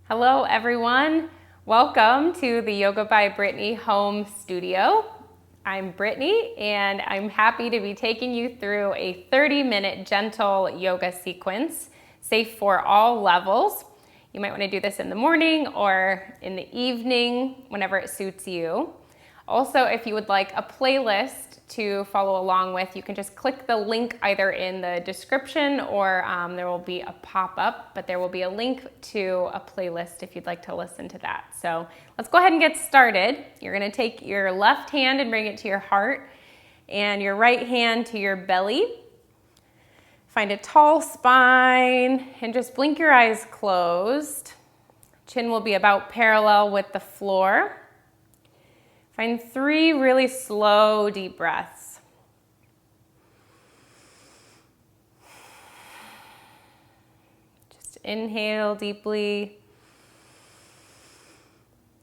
Hello everyone, welcome to the Yoga by Brittany home studio. I'm Brittany and I'm happy to be taking you through a 30-minute gentle yoga sequence, safe for all levels. You might want to do this in the morning or in the evening, whenever it suits you. Also, if you would like a playlist to follow along with, you can just click the link either in the description or there will be a pop-up, but there will be a link to a playlist if you'd like to listen to that. So let's go ahead and get started. You're going to take your left hand and bring it to your heart and your right hand to your belly. Find a tall spine and just blink your eyes closed. Chin will be about parallel with the floor. Find 3 really slow, deep breaths. Just inhale deeply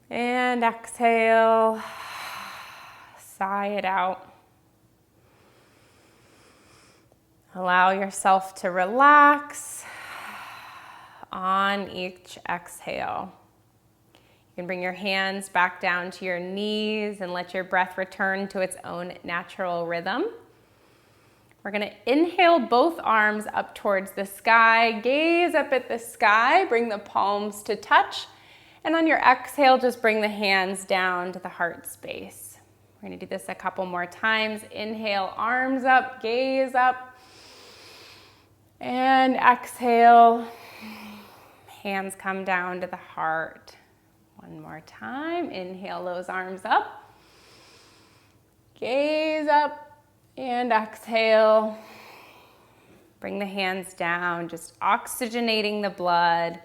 and exhale, sigh it out. Allow yourself to relax on each exhale. You can bring your hands back down to your knees and let your breath return to its own natural rhythm. We're going to inhale both arms up towards the sky. Gaze up at the sky. Bring the palms to touch. And on your exhale, just bring the hands down to the heart space. We're going to do this a couple more times. Inhale, arms up, gaze up. And exhale, hands come down to the heart. One more time, inhale those arms up, gaze up, and exhale. Bring the hands down, just oxygenating the blood.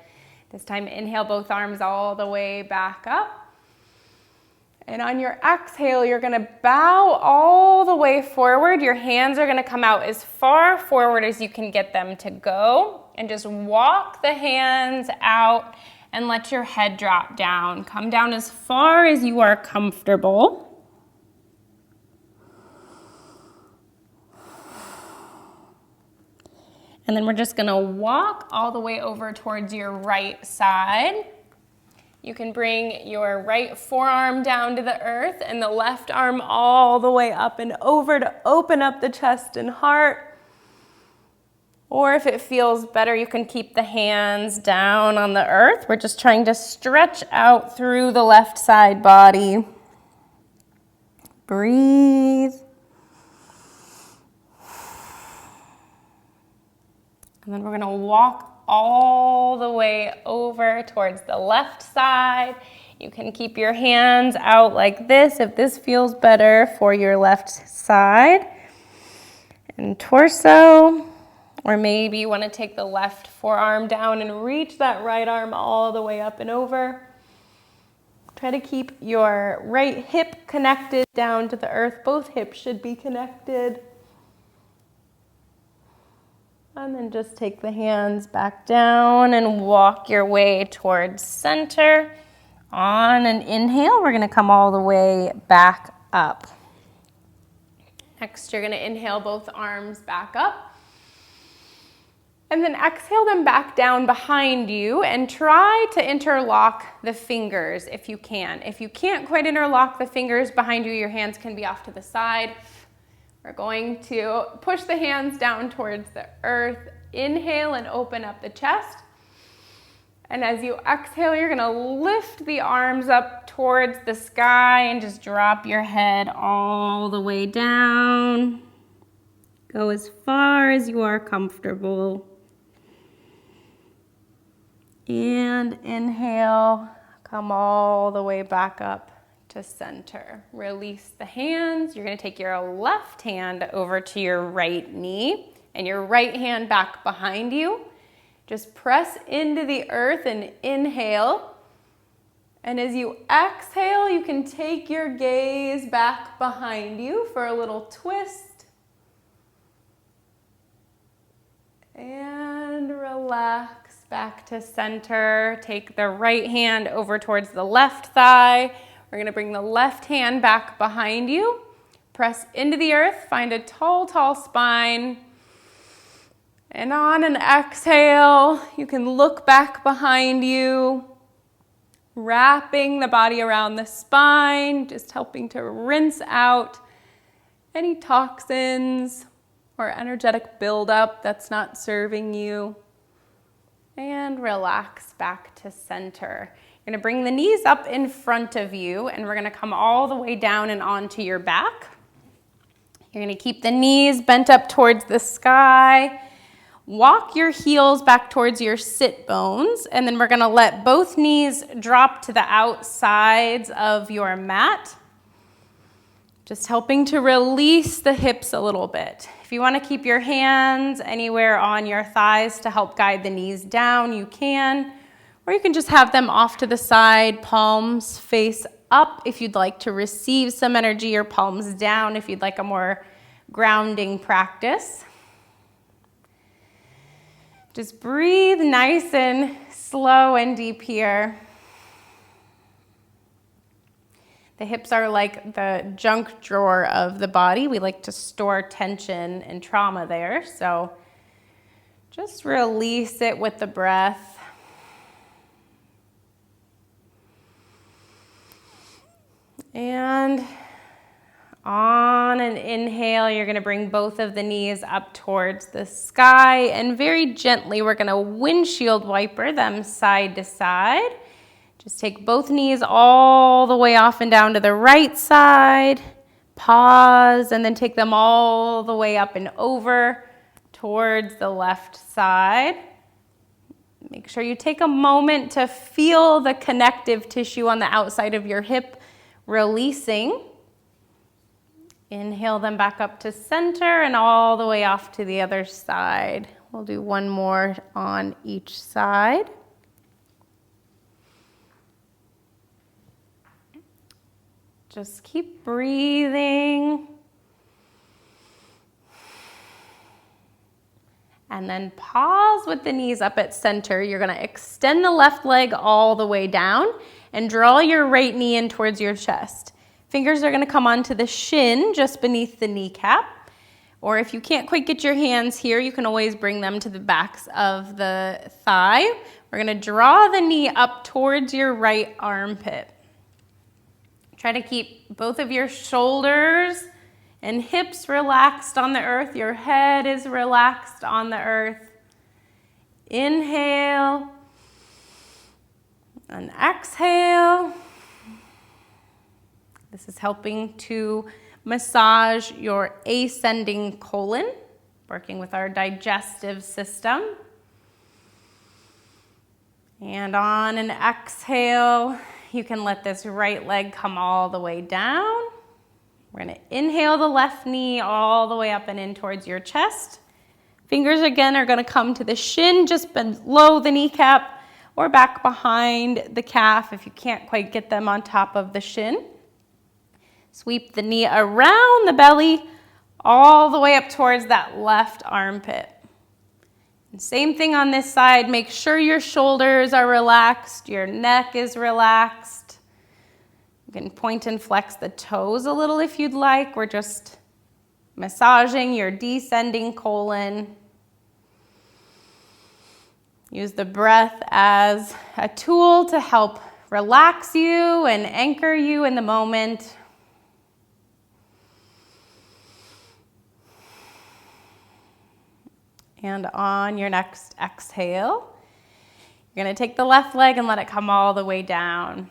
This time, inhale both arms all the way back up. And on your exhale, you're gonna bow all the way forward. Your hands are gonna come out as far forward as you can get them to go. And just walk the hands out and let your head drop down. Come down as far as you are comfortable. And then we're just gonna walk all the way over towards your right side. You can bring your right forearm down to the earth and the left arm all the way up and over to open up the chest and heart. Or if it feels better, you can keep the hands down on the earth. We're just trying to stretch out through the left side body. Breathe. And then we're going to walk all the way over towards the left side. You can keep your hands out like this if this feels better for your left side and torso. Or maybe you want to take the left forearm down and reach that right arm all the way up and over. Try to keep your right hip connected down to the earth. Both hips should be connected. And then just take the hands back down and walk your way towards center. On an inhale, we're going to come all the way back up. Next, you're going to inhale both arms back up. And then exhale them back down behind you and try to interlock the fingers if you can. If you can't quite interlock the fingers behind you, your hands can be off to the side. We're going to push the hands down towards the earth. Inhale and open up the chest. And as you exhale, you're going to lift the arms up towards the sky and just drop your head all the way down. Go as far as you are comfortable. And inhale, come all the way back up to center. Release the hands. You're going to take your left hand over to your right knee and your right hand back behind you. Just press into the earth and inhale. And as you exhale, you can take your gaze back behind you for a little twist. And relax. Back to center. Take the right hand over towards the left thigh. We're going to bring the left hand back behind you. Press into the earth. Find a tall, tall spine. And on an exhale, you can look back behind you Wrapping the body around the spine, just helping to rinse out any toxins or energetic buildup that's not serving you. And relax back to center. You're gonna bring the knees up in front of you, and we're gonna come all the way down and onto your back. You're gonna keep the knees bent up towards the sky. Walk your heels back towards your sit bones, and then we're gonna let both knees drop to the outsides of your mat. Just helping to release the hips a little bit. If you wanna keep your hands anywhere on your thighs to help guide the knees down, you can. Or you can just have them off to the side, palms face up if you'd like to receive some energy, or palms down if you'd like a more grounding practice. Just breathe nice and slow and deep here. The hips are like the junk drawer of the body. We like to store tension and trauma there, so just release it with the breath. And on an inhale, you're gonna bring both of the knees up towards the sky, and very gently, we're gonna windshield wiper them side to side. Just take both knees all the way off and down to the right side, pause, and then take them all the way up and over towards the left side. Make sure you take a moment to feel the connective tissue on the outside of your hip releasing. Inhale them back up to center and all the way off to the other side. We'll do one more on each side. Just keep breathing. And then pause with the knees up at center. You're gonna extend the left leg all the way down and draw your right knee in towards your chest. Fingers are gonna come onto the shin just beneath the kneecap. Or if you can't quite get your hands here, you can always bring them to the backs of the thigh. We're gonna draw the knee up towards your right armpit. Try to keep both of your shoulders and hips relaxed on the earth. Your head is relaxed on the earth. Inhale and exhale. This is helping to massage your ascending colon, working with our digestive system. And on an exhale, you can let this right leg come all the way down. We're gonna inhale the left knee all the way up and in towards your chest. Fingers again are gonna come to the shin just below the kneecap or back behind the calf if you can't quite get them on top of the shin. Sweep the knee around the belly all the way up towards that left armpit. And same thing on this side. Make sure your shoulders are relaxed, your neck is relaxed. You can point and flex the toes a little if you'd like. We're just massaging your descending colon. Use the breath as a tool to help relax you and anchor you in the moment. And on your next exhale, you're gonna take the left leg and let it come all the way down.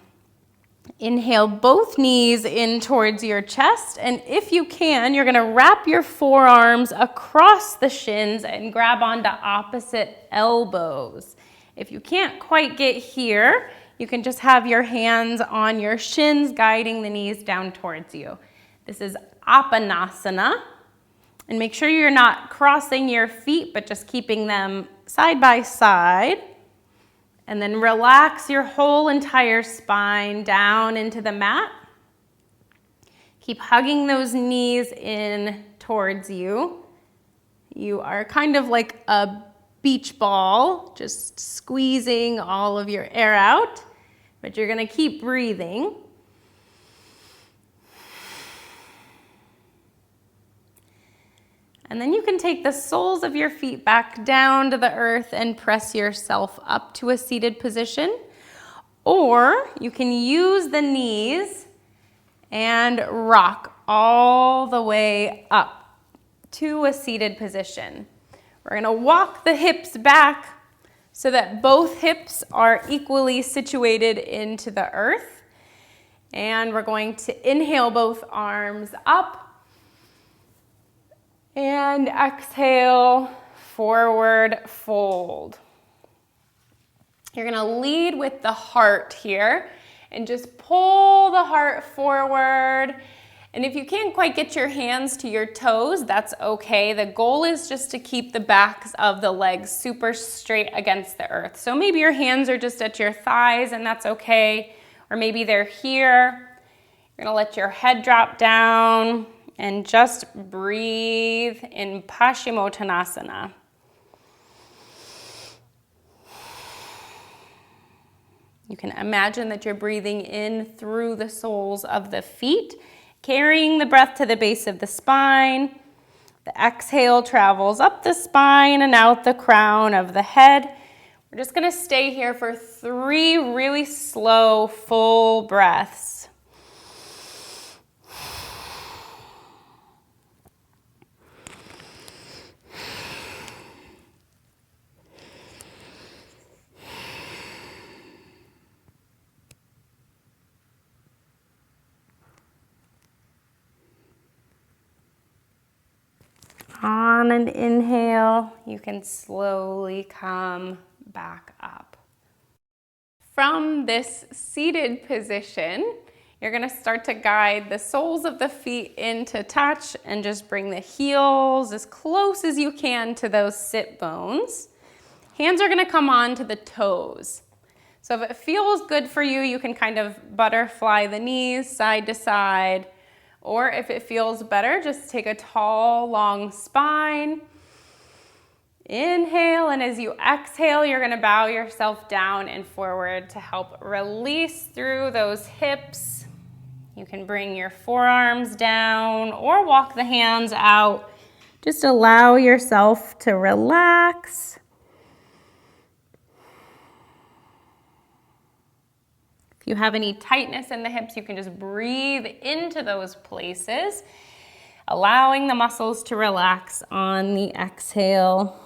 Inhale both knees in towards your chest, and if you can, you're gonna wrap your forearms across the shins and grab onto opposite elbows. If you can't quite get here, you can just have your hands on your shins guiding the knees down towards you. This is Apanasana. And make sure you're not crossing your feet, but just keeping them side by side. And then relax your whole entire spine down into the mat. Keep hugging those knees in towards you. You are kind of like a beach ball, just squeezing all of your air out, but you're gonna keep breathing. And then you can take the soles of your feet back down to the earth and press yourself up to a seated position. Or you can use the knees and rock all the way up to a seated position. We're gonna walk the hips back so that both hips are equally situated into the earth. And we're going to inhale both arms up and exhale, forward fold. You're gonna lead with the heart here and just pull the heart forward. And if you can't quite get your hands to your toes, that's okay. The goal is just to keep the backs of the legs super straight against the earth. So maybe your hands are just at your thighs and that's okay. Or maybe they're here. You're gonna let your head drop down and just breathe in Paschimottanasana. You can imagine that you're breathing in through the soles of the feet, carrying the breath to the base of the spine. The exhale travels up the spine and out the crown of the head. We're just gonna stay here for 3 really slow, full breaths. On an inhale, you can slowly come back up. From this seated position, you're gonna start to guide the soles of the feet into touch and just bring the heels as close as you can to those sit bones. Hands are gonna come on to the toes. So if it feels good for you, you can kind of butterfly the knees side to side. Or if it feels better, just take a tall, long spine. Inhale, and as you exhale, you're gonna bow yourself down and forward to help release through those hips. You can bring your forearms down or walk the hands out. Just allow yourself to relax. If you have any tightness in the hips, you can just breathe into those places, allowing the muscles to relax on the exhale.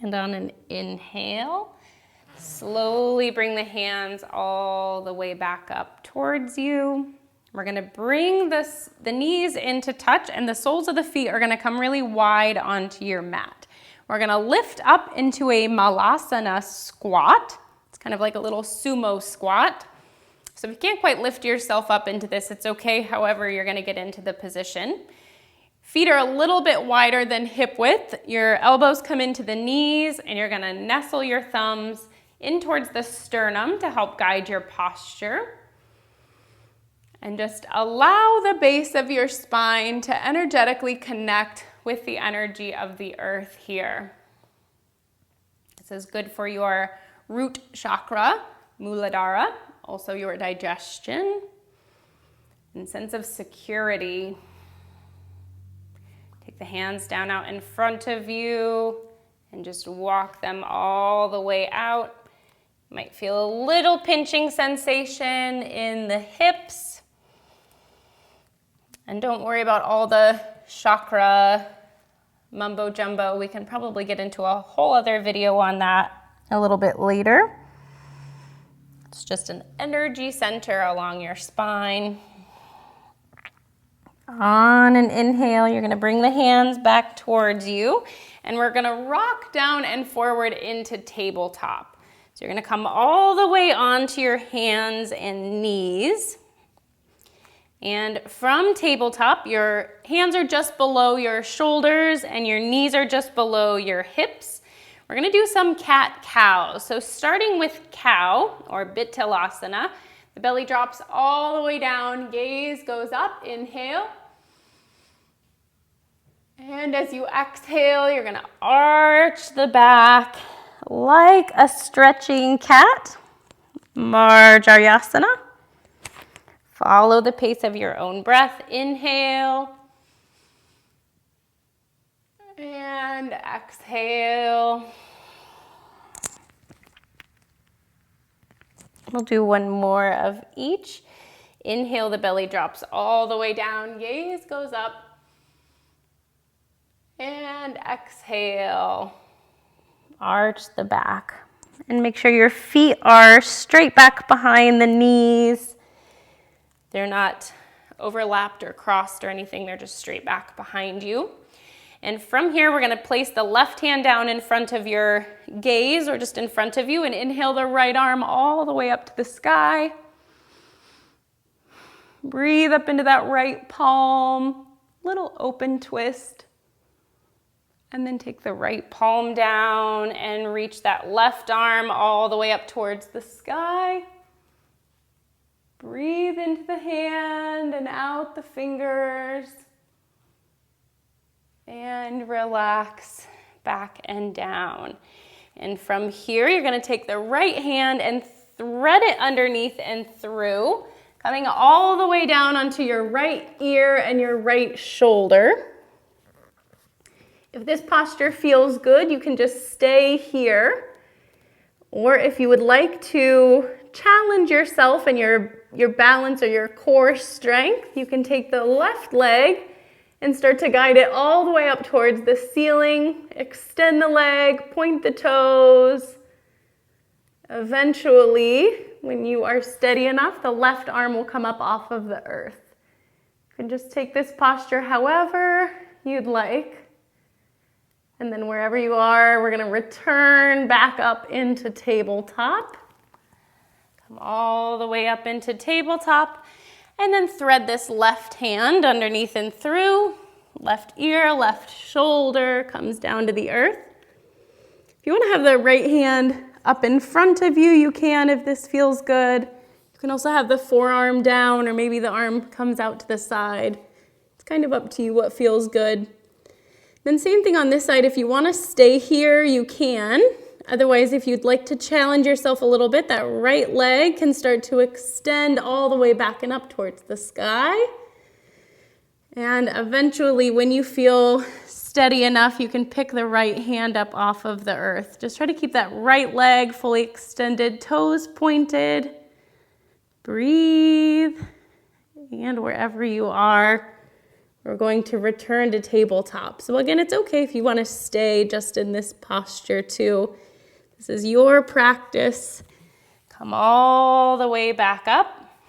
And on an inhale, slowly bring the hands all the way back up towards you. We're gonna bring the knees into touch and the soles of the feet are gonna come really wide onto your mat. We're gonna lift up into a malasana squat. It's kind of like a little sumo squat. So if you can't quite lift yourself up into this, it's okay. However, you're gonna get into the position. Feet are a little bit wider than hip width. Your elbows come into the knees and you're gonna nestle your thumbs in towards the sternum to help guide your posture. And just allow the base of your spine to energetically connect with the energy of the earth here. This is good for your root chakra, Muladhara, also your digestion and sense of security. Take the hands down out in front of you and just walk them all the way out. You might feel a little pinching sensation in the hips. And don't worry about all the chakra mumbo jumbo. We can probably get into a whole other video on that a little bit later. It's just an energy center along your spine. On an inhale, you're gonna bring the hands back towards you and we're gonna rock down and forward into tabletop. So you're gonna come all the way onto your hands and knees. And from tabletop, your hands are just below your shoulders and your knees are just below your hips. We're gonna do some cat-cow. So starting with cow or Bittilasana, the belly drops all the way down, gaze goes up, inhale. And as you exhale, you're gonna arch the back like a stretching cat, Marjaryasana. Follow the pace of your own breath. Inhale. And exhale. We'll do one more of each. Inhale, the belly drops all the way down, gaze goes up. And exhale, arch the back. And make sure your feet are straight back behind the knees. They're not overlapped or crossed or anything, they're just straight back behind you. And from here, we're gonna place the left hand down in front of your gaze or just in front of you and inhale the right arm all the way up to the sky. Breathe up into that right palm, little open twist. And then take the right palm down and reach that left arm all the way up towards the sky. Breathe into the hand and out the fingers. And relax back and down. And from here, you're going to take the right hand and thread it underneath and through, coming all the way down onto your right ear and your right shoulder. If this posture feels good, you can just stay here. Or if you would like to challenge yourself and your balance or your core strength, you can take the left leg and start to guide it all the way up towards the ceiling. Extend the leg, point the toes. Eventually, when you are steady enough, the left arm will come up off of the earth. You can just take this posture however you'd like. And then wherever you are, we're gonna return back up into tabletop. Come all the way up into tabletop. And then thread this left hand underneath and through. Left ear, left shoulder comes down to the earth. If you want to have the right hand up in front of you, you can if this feels good. You can also have the forearm down or maybe the arm comes out to the side. It's kind of up to you what feels good. Then same thing on this side. If you want to stay here, you can. Otherwise, if you'd like to challenge yourself a little bit, that right leg can start to extend all the way back and up towards the sky. And eventually, when you feel steady enough, you can pick the right hand up off of the earth. Just try to keep that right leg fully extended, toes pointed. Breathe. And wherever you are, we're going to return to tabletop. So again, it's okay if you want to stay just in this posture too. This is your practice. Come all the way back up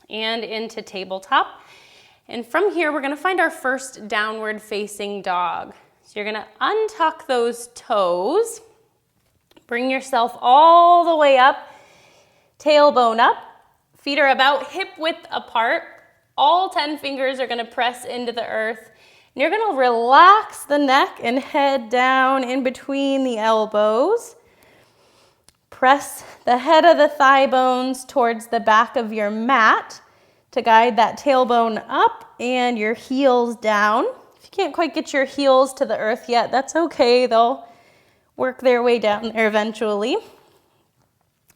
and into tabletop. And from here, we're going to find our first downward facing dog. So you're going to untuck those toes. Bring yourself all the way up, tailbone up. Feet are about hip width apart. All 10 fingers are going to press into the earth. And you're going to relax the neck and head down in between the elbows. Press the head of the thigh bones towards the back of your mat to guide that tailbone up and your heels down. If you can't quite get your heels to the earth yet, that's okay. They'll work their way down there eventually.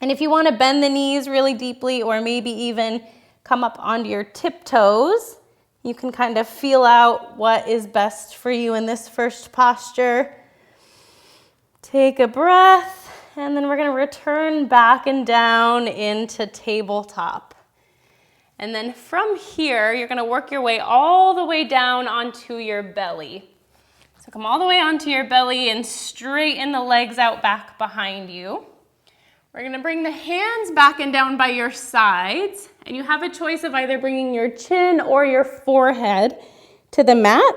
And if you want to bend the knees really deeply or maybe even come up onto your tiptoes, you can kind of feel out what is best for you in this first posture. Take a breath. And then we're going to return back and down into tabletop. And then from here, you're going to work your way all the way down onto your belly. So come all the way onto your belly and straighten the legs out back behind you. We're going to bring the hands back and down by your sides. And you have a choice of either bringing your chin or your forehead to the mat.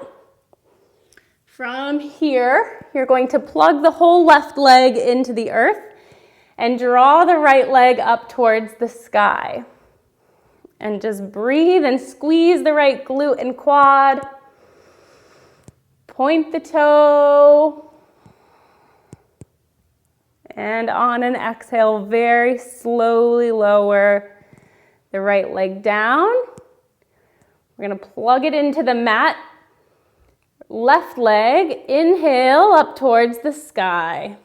From here, you're going to plug the whole left leg into the earth and draw the right leg up towards the sky. And just breathe and squeeze the right glute and quad. Point the toe. And on an exhale, very slowly lower the right leg down. We're going to plug it into the mat. Left leg, inhale up towards the sky.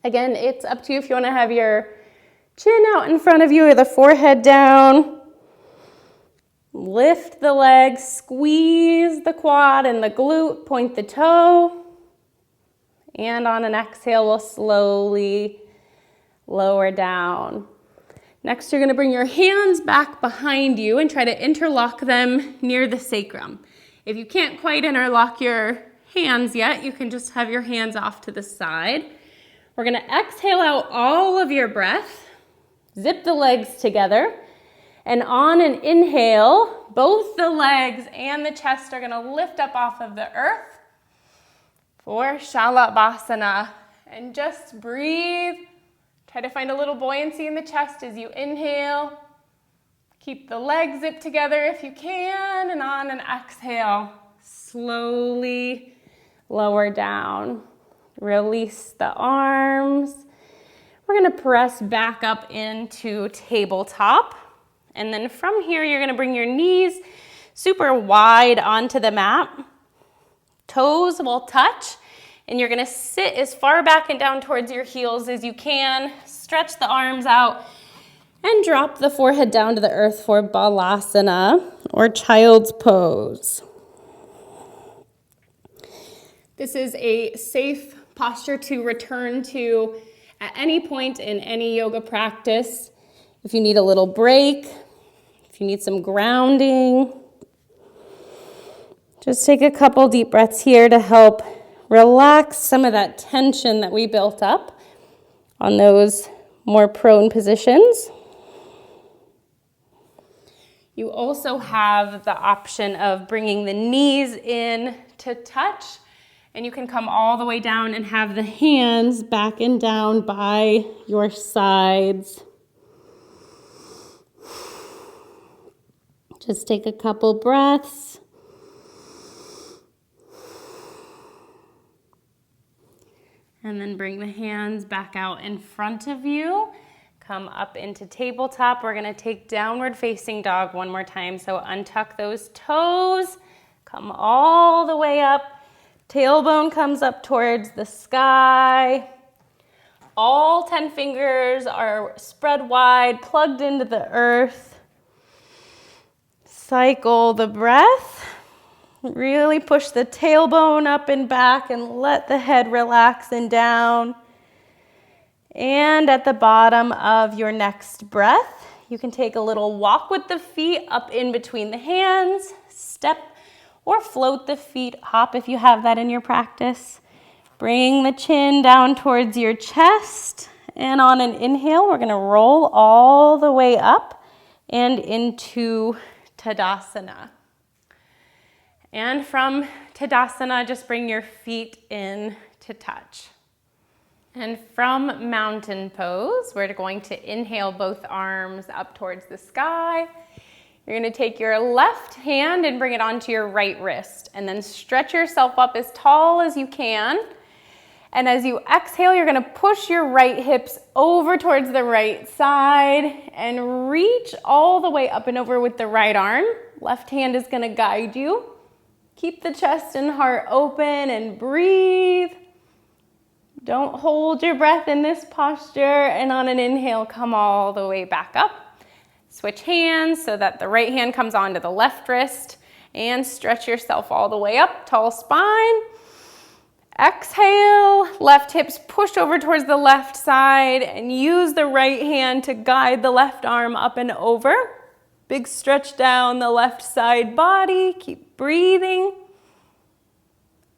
Again, it's up to you if you want to have your chin out in front of you or the forehead down. Lift the leg, squeeze the quad and the glute, point the toe. And on an exhale, we'll slowly lower down. Next, you're going to bring your hands back behind you and try to interlock them near the sacrum. If you can't quite interlock your hands yet, you can just have your hands off to the side. We're going to exhale out all of your breath. Zip the legs together. And on an inhale, both the legs and the chest are going to lift up off of the earth for Shalabhasana. And just breathe. Try to find a little buoyancy in the chest as you inhale. Keep the legs zipped together if you can, and on an exhale, slowly lower down. Release the arms. We're going to press back up into tabletop. And then from here, you're going to bring your knees super wide onto the mat. Toes will touch. And you're going to sit as far back and down towards your heels as you can. Stretch the arms out and drop the forehead down to the earth for Balasana or Child's Pose. This is a safe posture to return to at any point in any yoga practice. If you need a little break, if you need some grounding, just take a couple deep breaths here to help relax some of that tension that we built up on those more prone positions. You also have the option of bringing the knees in to touch, and you can come all the way down and have the hands back and down by your sides. Just take a couple breaths. And then bring the hands back out in front of you. Come up into tabletop. We're going to take downward facing dog one more time. So untuck those toes. Come all the way up. Tailbone comes up towards the sky. All 10 fingers are spread wide, plugged into the earth. Cycle the breath. Really push the tailbone up and back and let the head relax and down. And at the bottom of your next breath, you can take a little walk with the feet up in between the hands, step or float the feet, hop if you have that in your practice. Bring the chin down towards your chest. And on an inhale, we're going to roll all the way up and into Tadasana. And from Tadasana, just bring your feet in to touch. And from Mountain Pose, we're going to inhale both arms up towards the sky. You're going to take your left hand and bring it onto your right wrist, and then stretch yourself up as tall as you can. And as you exhale, you're going to push your right hips over towards the right side and reach all the way up and over with the right arm. Left hand is going to guide you. Keep the chest and heart open and breathe. Don't hold your breath in this posture. And on an inhale, come all the way back up. Switch hands so that the right hand comes onto the left wrist and stretch yourself all the way up, tall spine. Exhale, left hips pushed over towards the left side and use the right hand to guide the left arm up and over. Big stretch down the left side body. Keep breathing.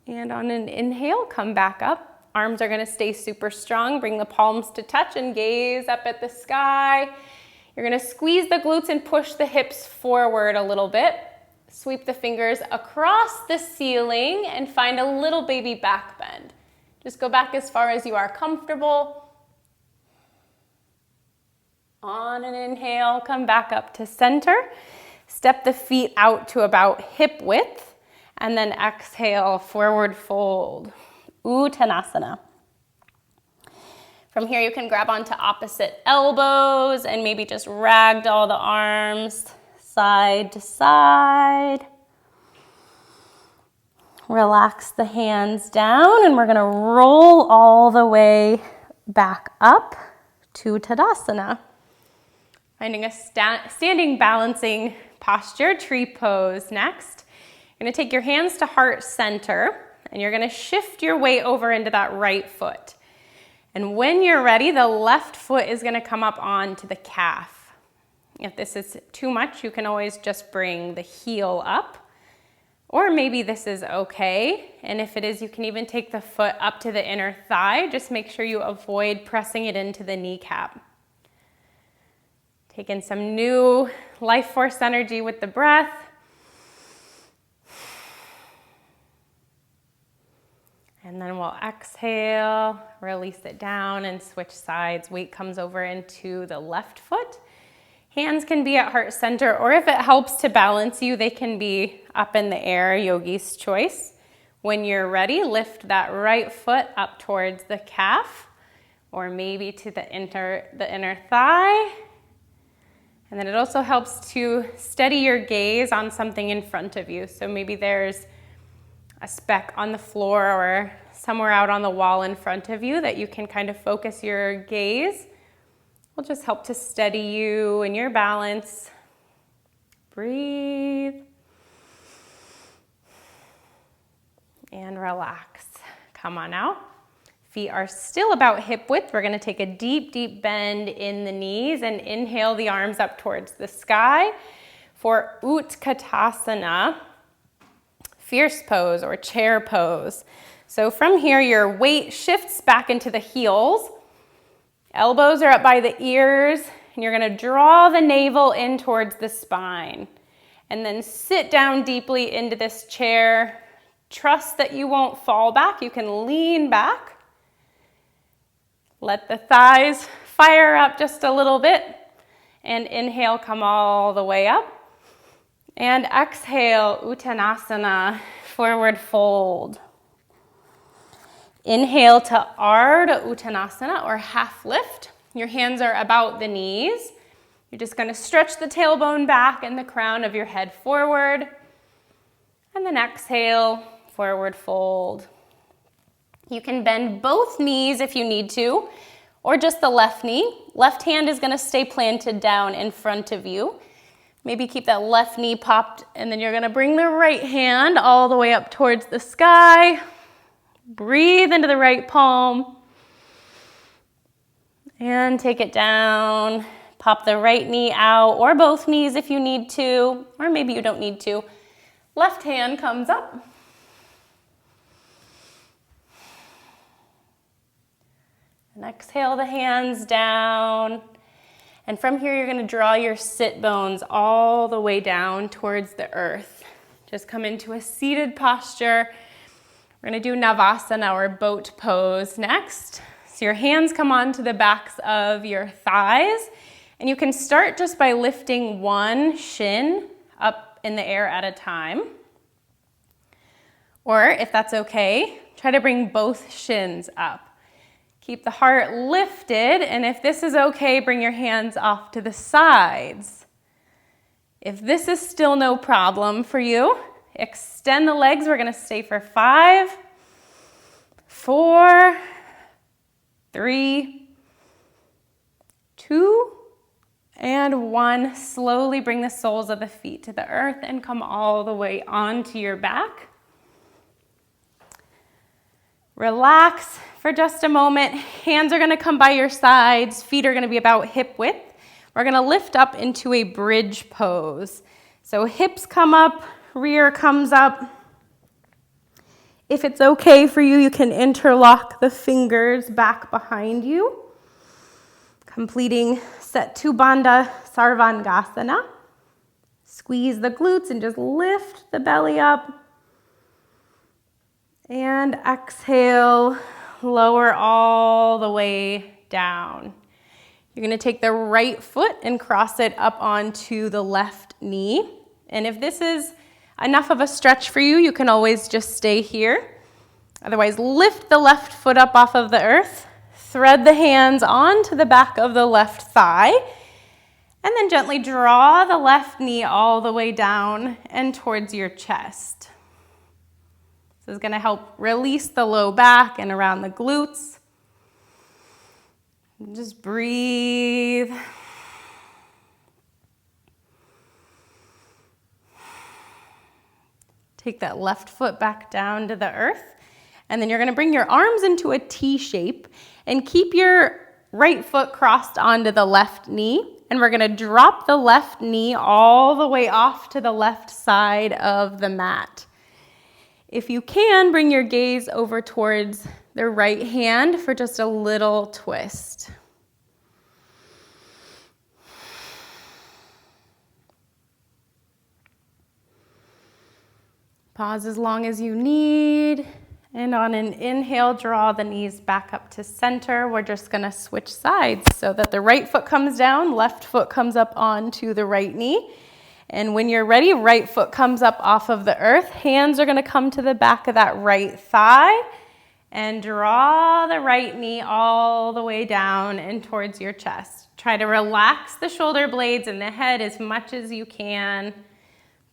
And on an inhale, come back up. Arms are going to stay super strong. Bring the palms to touch and gaze up at the sky. You're going to squeeze the glutes and push the hips forward a little bit. Sweep the fingers across the ceiling and find a little baby back bend. Just go back as far as you are comfortable. On an inhale, come back up to center. Step the feet out to about hip width. And then exhale, forward fold. Uttanasana. From here, you can grab onto opposite elbows and maybe just ragdoll the arms side to side. Relax the hands down, and we're going to roll all the way back up to Tadasana. Finding a standing balancing posture, tree pose next. You're going to take your hands to heart center, and you're going to shift your weight over into that right foot. And when you're ready, the left foot is gonna come up onto the calf. If this is too much, you can always just bring the heel up, or maybe this is okay. And if it is, you can even take the foot up to the inner thigh. Just make sure you avoid pressing it into the kneecap. Take in some new life force energy with the breath. And then we'll exhale, release it down and switch sides. Weight comes over into the left foot. Hands can be at heart center, or if it helps to balance you, they can be up in the air, yogi's choice. When you're ready, lift that right foot up towards the calf, or maybe to the inner thigh. And then it also helps to steady your gaze on something in front of you. So maybe there's a speck on the floor or somewhere out on the wall in front of you that you can kind of focus your gaze. Will just help to steady you and your balance. Breathe. And relax. Come on out. Feet are still about hip width. We're gonna take a deep, deep bend in the knees and inhale the arms up towards the sky for Utkatasana, fierce pose or chair pose. So from here, your weight shifts back into the heels. Elbows are up by the ears, and you're gonna draw the navel in towards the spine. And then sit down deeply into this chair. Trust that you won't fall back. You can lean back. Let the thighs fire up just a little bit. And inhale, come all the way up. And exhale, Uttanasana, forward fold. Inhale to Ardha Uttanasana, or half lift. Your hands are about the knees. You're just gonna stretch the tailbone back and the crown of your head forward. And then exhale, forward fold. You can bend both knees if you need to, or just the left knee. Left hand is gonna stay planted down in front of you. Maybe keep that left knee popped, and then you're gonna bring the right hand all the way up towards the sky. Breathe into the right palm. And take it down. Pop the right knee out, or both knees if you need to, or maybe you don't need to. Left hand comes up. And exhale the hands down. And from here, you're gonna draw your sit bones all the way down towards the earth. Just come into a seated posture. We're gonna do Navasana, or boat pose, next. So your hands come onto the backs of your thighs, and you can start just by lifting one shin up in the air at a time. Or if that's okay, try to bring both shins up. Keep the heart lifted, and if this is okay, bring your hands off to the sides. If this is still no problem for you, extend the legs. We're gonna stay for 5, 4, 3, 2, and 1. Slowly bring the soles of the feet to the earth and come all the way onto your back. Relax for just a moment. Hands are gonna come by your sides. Feet are gonna be about hip width. We're gonna lift up into a bridge pose. So hips come up, rear comes up. If it's okay for you, you can interlock the fingers back behind you, completing Setu Bandha Sarvangasana. Squeeze the glutes and just lift the belly up. And exhale, lower all the way down. You're gonna take the right foot and cross it up onto the left knee. And if this is enough of a stretch for you, you can always just stay here. Otherwise, lift the left foot up off of the earth, thread the hands onto the back of the left thigh, and then gently draw the left knee all the way down and towards your chest. This is gonna help release the low back and around the glutes. Just breathe. Take that left foot back down to the earth. And then you're gonna bring your arms into a T shape and keep your right foot crossed onto the left knee. And we're gonna drop the left knee all the way off to the left side of the mat. If you can, bring your gaze over towards the right hand for just a little twist. Pause as long as you need. And on an inhale, draw the knees back up to center. We're just gonna switch sides so that the right foot comes down, left foot comes up onto the right knee. And when you're ready, right foot comes up off of the earth. Hands are gonna come to the back of that right thigh and draw the right knee all the way down and towards your chest. Try to relax the shoulder blades and the head as much as you can.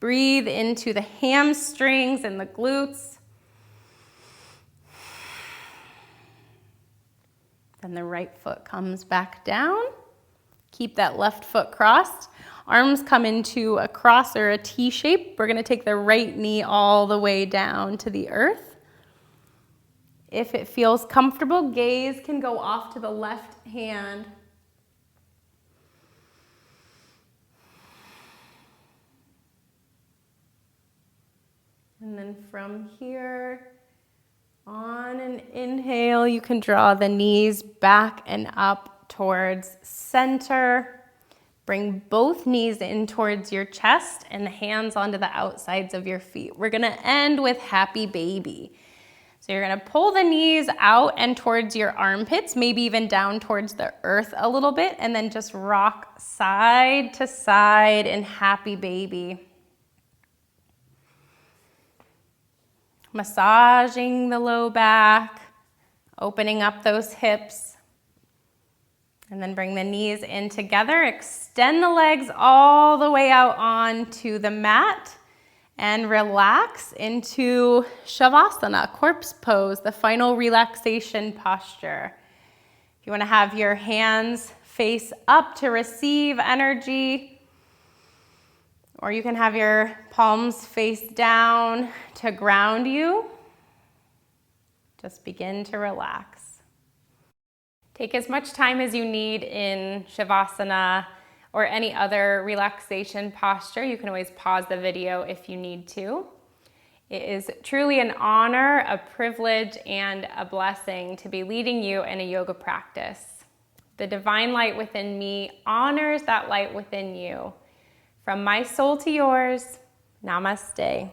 Breathe into the hamstrings and the glutes. Then the right foot comes back down. Keep that left foot crossed. Arms come into a cross or a T shape. We're gonna take the right knee all the way down to the earth. If it feels comfortable, gaze can go off to the left hand. And then from here, on an inhale, you can draw the knees back and up towards center. Bring both knees in towards your chest and the hands onto the outsides of your feet. We're gonna end with happy baby. So you're gonna pull the knees out and towards your armpits, maybe even down towards the earth a little bit, and then just rock side to side in happy baby. Massaging the low back, opening up those hips, and then bring the knees in together. Extend the legs all the way out onto the mat and relax into Shavasana, corpse pose, the final relaxation posture. If you want to have your hands face up to receive energy, or you can have your palms face down to ground you. Just begin to relax. Take as much time as you need in Shavasana or any other relaxation posture. You can always pause the video if you need to. It is truly an honor, a privilege, and a blessing to be leading you in a yoga practice. The divine light within me honors that light within you. From my soul to yours, Namaste.